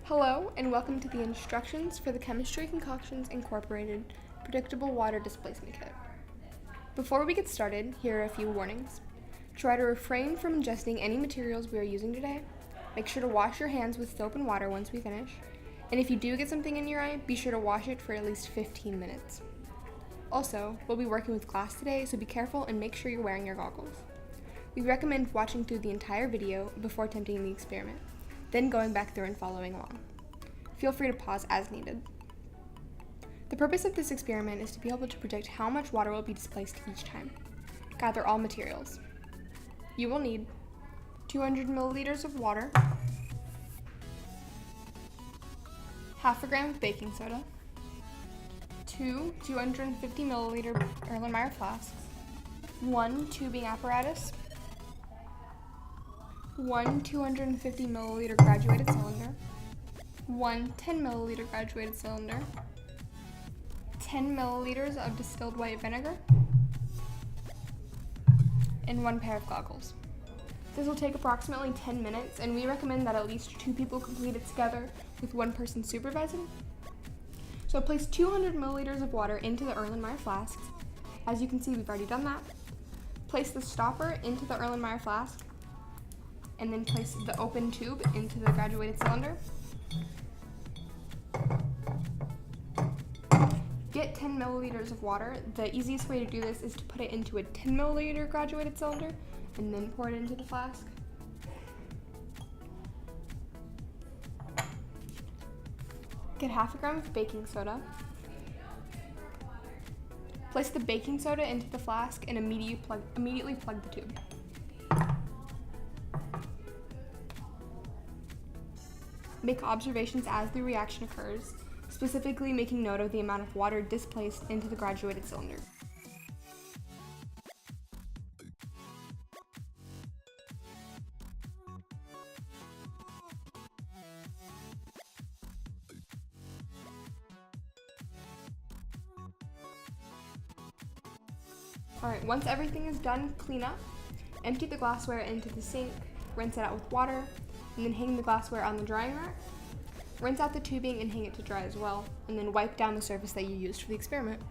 Hello, and welcome to the instructions for the Chemistry Concoctions Incorporated Predictable Water Displacement Kit. Before we get started, here are a few warnings. Try to refrain from ingesting any materials we are using today. Make sure to wash your hands with soap and water once we finish. And if you do get something in your eye, be sure to wash it for at least 15 minutes. Also, we'll be working with glass today, so be careful and make sure you're wearing your goggles. We recommend watching through the entire video before attempting the experiment, then going back through and following along. Feel free to pause as needed. The purpose of this experiment is to be able to predict how much water will be displaced each time. Gather all materials. You will need 200 milliliters of water, half a gram of baking soda, 2 250 milliliter Erlenmeyer flasks, 1 tubing apparatus, 1 250 milliliter graduated cylinder, 1 10 milliliter graduated cylinder, 10 milliliters of distilled white vinegar, and 1 pair of goggles. This will take approximately 10 minutes, and we recommend that at least 2 people complete it together with 1 person supervising. So place 200 milliliters of water into the Erlenmeyer flasks. As you can see, we've already done that. Place the stopper into the Erlenmeyer flask, and then place the open tube into the graduated cylinder. Get 10 milliliters of water. The easiest way to do this is to put it into a 10 milliliter graduated cylinder and then pour it into the flask. Get half a gram of baking soda. Place the baking soda into the flask and immediately plug the tube. Make observations as the reaction occurs, specifically making note of the amount of water displaced into the graduated cylinder. Alright, once everything is done, clean up. Empty the glassware into the sink, rinse it out with water, and then hang the glassware on the drying rack. Rinse out the tubing and hang it to dry as well, and then wipe down the surface that you used for the experiment.